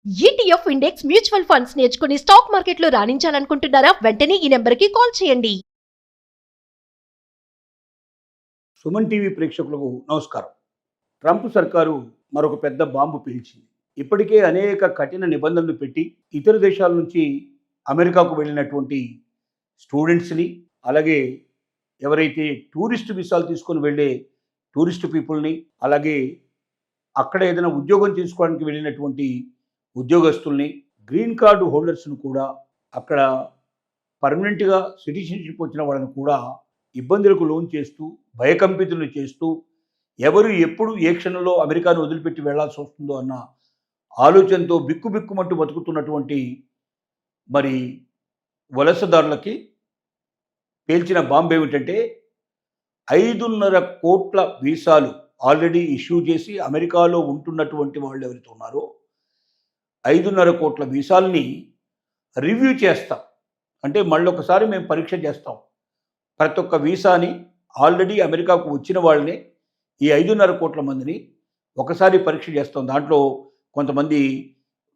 ETF index mutual funds నేర్చుకుని stock మార్కెట్లో రాణించాలనుకుంటున్నారా? వెంటనే ఈ నెంబర్కి కాల్ చేయండి. సుమన్ టీవీ ప్రేక్షకులకు నమస్కారం. ట్రంప్ సర్కారు మరొక పెద్ద బాంబు పేల్చింది. ఇప్పటికే అనేక కఠిన నిబంధనలు పెట్టి ఇతర దేశాల నుంచి అమెరికాకు వెళ్ళినటువంటి స్టూడెంట్స్ని, అలాగే ఎవరైతే టూరిస్ట్ వీసాలు తీసుకొని వెళ్ళే టూరిస్ట్ పీపుల్ని, అలాగే అక్కడ ఏదైనా ఉద్యోగం చేసుకోవడానికి వెళ్ళినటువంటి ఉద్యోగస్తుల్ని, గ్రీన్ కార్డు హోల్డర్స్ను కూడా, అక్కడ పర్మనెంట్గా సిటిజన్షిప్ వచ్చిన వాళ్ళని కూడా ఇబ్బందులకు లోన్ చేస్తూ, భయకంపితులు చేస్తూ, ఎవరు ఎప్పుడు ఏ క్షణంలో అమెరికాను వదిలిపెట్టి వెళ్లాల్సి వస్తుందో అన్న ఆలోచనతో బిక్కుబిక్కుమంటూ బతుకుతున్నటువంటి మరి వలసదారులకి పేల్చిన బాంబు ఏమిటంటే 5.5 కోట్ల వీసాలు ఆల్రెడీ ఇష్యూ చేసి అమెరికాలో ఉంటున్నటువంటి వాళ్ళు ఎవరైతే ఉన్నారో 5.5 కోట్ల వీసాలని రివ్యూ చేస్తాం. అంటే మళ్ళొకసారి మేము పరీక్ష చేస్తాం. ప్రతి ఒక్క వీసాని ఆల్రెడీ అమెరికాకు వచ్చిన వాళ్ళని, ఈ 5.5 కోట్ల మందిని ఒకసారి పరీక్ష చేస్తాం. దాంట్లో కొంతమంది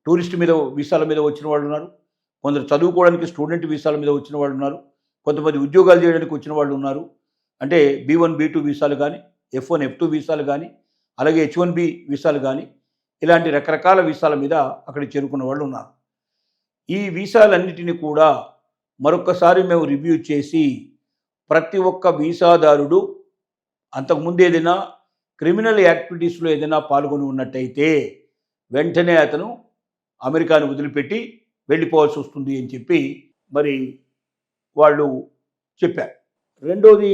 టూరిస్ట్ మీద వీసాల మీద వచ్చిన వాళ్ళు ఉన్నారు, కొందరు చదువుకోవడానికి స్టూడెంట్ వీసాల మీద వచ్చిన వాళ్ళు ఉన్నారు, కొంతమంది ఉద్యోగాలు చేయడానికి వచ్చిన వాళ్ళు ఉన్నారు. అంటే B1 B2 వీసాలు కానీ, F1 F2 వీసాలు కానీ, అలాగే H1B వీసాలు కానీ, ఇలాంటి రకరకాల వీసాల మీద అక్కడ చేరుకున్న వాళ్ళు ఉన్నారు. ఈ వీసాలన్నిటిని కూడా మరొకసారి మేము రివ్యూ చేసి, ప్రతి ఒక్క వీసాదారుడు అంతకుముందు ఏదైనా క్రిమినల్ యాక్టివిటీస్లో ఏదైనా పాల్గొని ఉన్నట్టయితే వెంటనే అతను అమెరికాను వదిలిపెట్టి వెళ్ళిపోవాల్సి వస్తుంది అని చెప్పి మరి వాళ్ళు చెప్పారు. రెండోది,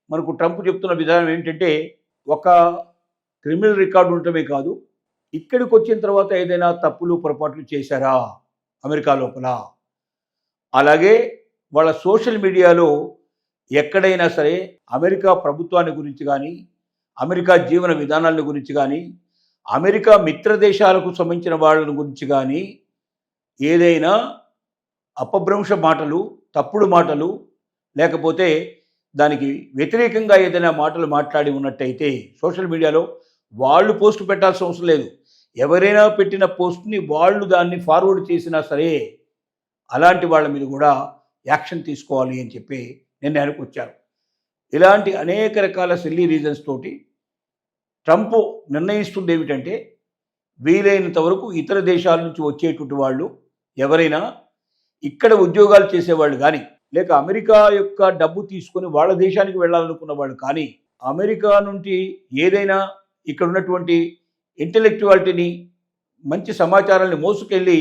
మనకు ట్రంప్ చెప్తున్న విధానం ఏంటంటే, ఒక క్రిమినల్ రికార్డు ఉండటమే కాదు, ఇక్కడికి వచ్చిన తర్వాత ఏదైనా తప్పులు పొరపాట్లు చేశారా అమెరికా లోపల, అలాగే వాళ్ళ సోషల్ మీడియాలో ఎక్కడైనా సరే అమెరికా ప్రభుత్వాన్ని గురించి కానీ, అమెరికా జీవన విధానాల గురించి కానీ, అమెరికా మిత్ర దేశాలకు సంబంధించిన వాళ్ళ గురించి కానీ ఏదైనా అపభ్రంశ మాటలు, తప్పుడు మాటలు, లేకపోతే దానికి వ్యతిరేకంగా ఏదైనా మాటలు మాట్లాడి ఉన్నట్టయితే సోషల్ మీడియాలో వాళ్ళు పోస్ట్ పెట్టాల్సిన అవసరం లేదు. ఎవరైనా పెట్టిన పోస్ట్ని వాళ్ళు దాన్ని ఫార్వర్డ్ చేసినా సరే అలాంటి వాళ్ళ మీద కూడా యాక్షన్ తీసుకోవాలి అని చెప్పి నిర్ణయానికి వచ్చారు. ఇలాంటి అనేక రకాల సిల్లీ రీజన్స్ తోటి ట్రంప్ నిర్ణయిస్తుంది ఏమిటంటే, వీలైనంత వరకు ఇతర దేశాల నుంచి వచ్చేటువంటి వాళ్ళు ఎవరైనా ఇక్కడ ఉద్యోగాలు చేసేవాళ్ళు కానీ, లేక అమెరికా యొక్క డబ్బు తీసుకొని వాళ్ళ దేశానికి వెళ్ళాలనుకున్న వాళ్ళు కానీ, అమెరికా నుండి ఏదైనా ఇక్కడ ఉన్నటువంటి ఇంటెలెక్చువాలిటీని, మంచి సమాచారాన్ని మోసుకెళ్ళి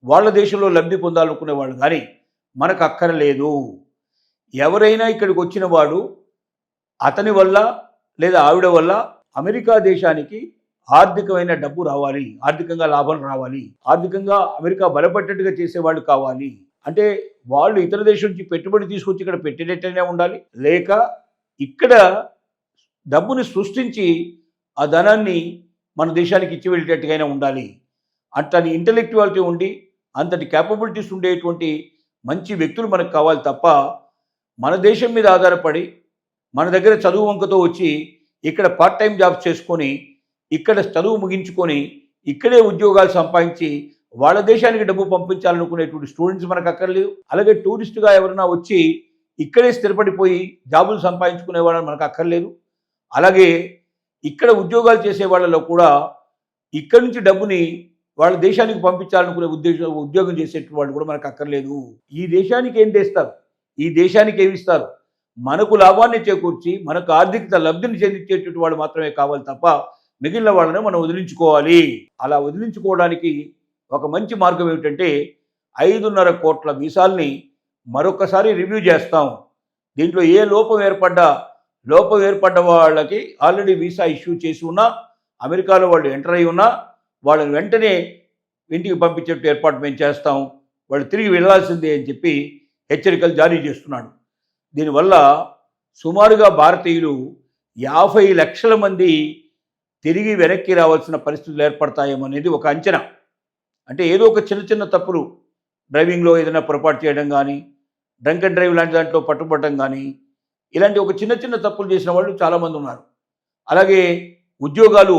వాళ్ళ దేశంలో లబ్ధి పొందాలనుకునే వాళ్ళు కానీ మనకు అక్కర్లేదు. ఎవరైనా ఇక్కడికి వచ్చిన వాడు అతని వల్ల లేదా ఆవిడ వల్ల అమెరికా దేశానికి ఆర్థికమైన డబ్బు రావాలి, ఆర్థికంగా లాభం రావాలి, ఆర్థికంగా అమెరికా బలపడ్డట్టుగా చేసేవాళ్ళు కావాలి. అంటే వాళ్ళు ఇతర దేశం నుంచి పెట్టుబడి తీసుకొచ్చి ఇక్కడ పెట్టేటట్టయినా ఉండాలి, లేక ఇక్కడ డబ్బుని సృష్టించి ఆ ధనాన్ని మన దేశానికి ఇచ్చి వెళ్ళేటట్టుగా ఉండాలి. అంతటి ఇంటెలెక్చువాలిటీ ఉండి, అంతటి క్యాపబిలిటీస్ ఉండేటువంటి మంచి వ్యక్తులు మనకు కావాలి తప్ప, మన దేశం మీద ఆధారపడి మన దగ్గర చదువు వంకతో వచ్చి ఇక్కడ పార్ట్ టైం జాబ్స్ చేసుకొని, ఇక్కడ చదువు ముగించుకొని ఇక్కడే ఉద్యోగాలు సంపాదించి వాళ్ళ దేశానికి డబ్బు పంపించాలనుకునేటువంటి స్టూడెంట్స్ మనకు అక్కర్లేదు. అలాగే టూరిస్టుగా ఎవరైనా వచ్చి ఇక్కడే స్థిరపడిపోయి జాబులు సంపాదించుకునే వాళ్ళని మనకు అక్కర్లేదు. అలాగే ఇక్కడ ఉద్యోగాలు చేసే వాళ్ళలో కూడా ఇక్కడి నుంచి డబ్బుని వాళ్ళ దేశానికి పంపించాలనుకునే ఉద్యోగం చేసేటువంటి వాళ్ళు కూడా మనకు అక్కర్లేదు. ఈ దేశానికి ఏం తెస్తారు, ఈ దేశానికి ఏమి ఇస్తారు, మనకు లాభాన్ని చేకూర్చి మనకు ఆర్థిక లబ్ధిని చెందించేటువంటి వాళ్ళు మాత్రమే కావాలి తప్ప మిగిలిన వాళ్ళని మనం వదిలించుకోవాలి. అలా వదిలించుకోవడానికి ఒక మంచి మార్గం ఏమిటంటే, 5.5 కోట్ల వీసాల్ని మరొకసారి రివ్యూ చేస్తాం. దీంట్లో ఏ లోపం ఏర్పడ్డ వాళ్ళకి ఆల్రెడీ వీసా ఇష్యూ చేసి ఉన్నా, అమెరికాలో వాళ్ళు ఎంటర్ అయి ఉన్నా వాళ్ళని వెంటనే ఇంటికి పంపించేట్టు ఏర్పాటు మేము చేస్తాం, వాళ్ళు తిరిగి వెళ్లాల్సిందే అని చెప్పి హెచ్చరికలు జారీ చేస్తున్నాడు. దీనివల్ల సుమారుగా భారతీయులు 50 లక్షల మంది తిరిగి వెనక్కి రావాల్సిన పరిస్థితులు ఏర్పడతాయేమో అనేది ఒక అంచనా. అంటే ఏదో ఒక చిన్న చిన్న తప్పులు, డ్రైవింగ్లో ఏదైనా పొరపాటు చేయడం కానీ, డ్రంక్ అండ్ డ్రైవ్ లాంటి దాంట్లో పట్టుబట్టడం కానీ, ఇలాంటి ఒక చిన్న చిన్న తప్పులు చేసిన వాళ్ళు చాలామంది ఉన్నారు. అలాగే ఉద్యోగాలు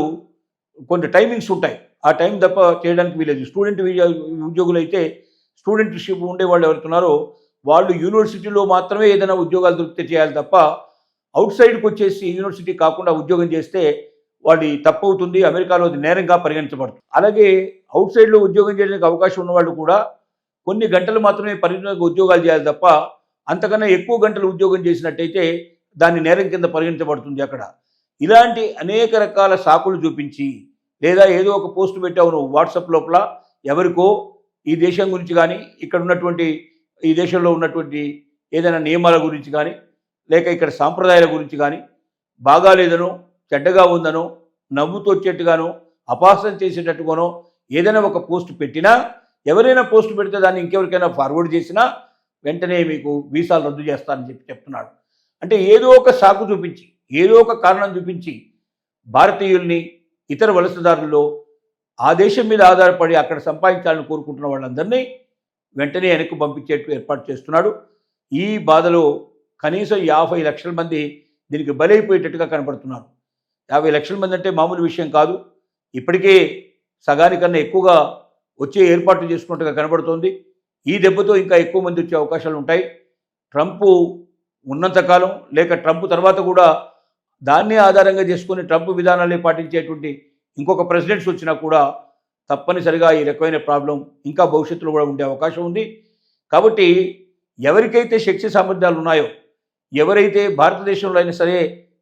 కొన్ని టైమింగ్స్ ఉంటాయి, ఆ టైం తప్ప చేయడానికి వీలేదు. స్టూడెంట్ ఉద్యోగులు అయితే స్టూడెంట్షిప్ ఉండే వాళ్ళు ఎవరుతున్నారో వాళ్ళు యూనివర్సిటీలో మాత్రమే ఏదైనా ఉద్యోగాలు దొరికితే చేయాలి తప్ప అవుట్ సైడ్కి వచ్చేసి యూనివర్సిటీ కాకుండా ఉద్యోగం చేస్తే వాడి తప్పు అవుతుంది. అమెరికాలో అది నేరంగా పరిగణించబడుతుంది. అలాగే అవుట్ సైడ్లో ఉద్యోగం చేయడానికి అవకాశం ఉన్న వాళ్ళు కూడా కొన్ని గంటలు మాత్రమే పరిమితంగా ఉద్యోగాలు చేయాలి తప్ప అంతకన్నా ఎక్కువ గంటలు ఉద్యోగం చేసినట్టయితే దాన్ని నేరం కింద పరిగణించబడుతుంది. అక్కడ ఇలాంటి అనేక రకాల సాకులు చూపించి లేదా ఏదో ఒక పోస్ట్ పెట్టావు నువ్వు వాట్సాప్ లోపల ఎవరికో ఈ దేశం గురించి కానీ ఇక్కడ ఉన్నటువంటి ఈ దేశంలో ఉన్నటువంటి ఏదైనా నియమాల గురించి కానీ లేక ఇక్కడ సాంప్రదాయాల గురించి కానీ బాగాలేదనో చెడ్డగా ఉందనో నవ్వుతూ వచ్చేట్టుగానో అపహాస్యం చేసేటట్టుగానో ఏదైనా ఒక పోస్ట్ పెట్టినా ఎవరైనా పోస్ట్ పెడితే దాన్ని ఇంకెవరికైనా ఫార్వర్డ్ చేసినా వెంటనే మీకు వీసాలు రద్దు చేస్తానని చెప్తున్నాడు. అంటే ఏదో ఒక సాకు చూపించి ఏదో ఒక కారణం చూపించి భారతీయుల్ని ఇతర వలసదారుల్లో ఆ దేశం మీద ఆధారపడి అక్కడ సంపాదించాలని కోరుకుంటున్న వాళ్ళందరినీ వెంటనే వెనక్కి పంపించేట్టు ఏర్పాటు చేస్తున్నాడు. ఈ బాధలో కనీసం 50 లక్షల మంది దీనికి బలైపోయేటట్టుగా కనబడుతున్నారు. 50 లక్షల మంది అంటే మామూలు విషయం కాదు. ఇప్పటికే సగానికన్నా ఎక్కువగా వచ్చే ఏర్పాట్లు చేసుకున్నట్టుగా కనబడుతోంది. ఈ దెబ్బతో ఇంకా ఎక్కువ మంది వచ్చే అవకాశాలు ఉంటాయి. ట్రంప్ ఉన్నంతకాలం లేక ట్రంప్ తర్వాత కూడా దాన్నే ఆధారంగా చేసుకుని ట్రంప్ విధానాలే పాటించేటువంటి ఇంకొక ప్రెసిడెంట్స్ వచ్చినా కూడా తప్పనిసరిగా ఈ రకమైన ప్రాబ్లం ఇంకా భవిష్యత్తులో కూడా ఉండే అవకాశం ఉంది. కాబట్టి ఎవరికైతే శక్తి సామర్థ్యాలు ఉన్నాయో ఎవరైతే భారతదేశంలో అయినా సరే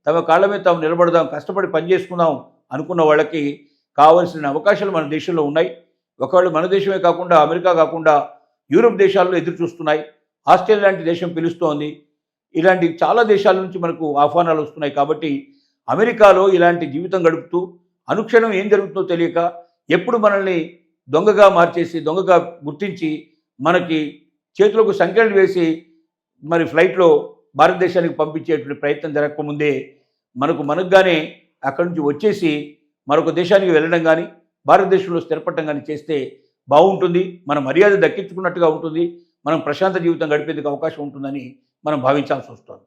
తమ కాళ్ళ మీద తాము నిలబడదాం కష్టపడి పనిచేసుకుందాం అనుకున్న వాళ్ళకి కావాల్సిన అవకాశాలు మన దేశంలో ఉన్నాయి. ఒకవేళ మన దేశమే కాకుండా అమెరికా కాకుండా యూరోప్ దేశాల్లో ఎదురు చూస్తున్నాయి. ఆస్ట్రేలియా లాంటి దేశం పిలుస్తోంది. ఇలాంటి చాలా దేశాల నుంచి మనకు ఆహ్వానాలు వస్తున్నాయి. కాబట్టి అమెరికాలో ఇలాంటి జీవితం గడుపుతూ అనుక్షణం ఏం జరుగుతుందో తెలియక ఎప్పుడు మనల్ని దొంగగా మార్చేసి దొంగగా గుర్తించి మనకి చేతులకు సంఖ్యలు వేసి మరి ఫ్లైట్లో భారతదేశానికి పంపించేటువంటి ప్రయత్నం జరగకముందే మనకుగానే అక్కడి నుంచి వచ్చేసి మరొక దేశానికి వెళ్ళడం కానీ భారతదేశంలో స్థిరపడటం కానీ చేస్తే బాగుంటుంది. మన మర్యాద దక్కించుకున్నట్టుగా ఉంటుంది. మనం ప్రశాంత జీవితం గడిపేందుకు అవకాశం ఉంటుందని మనం భావించాల్సి వస్తుంది.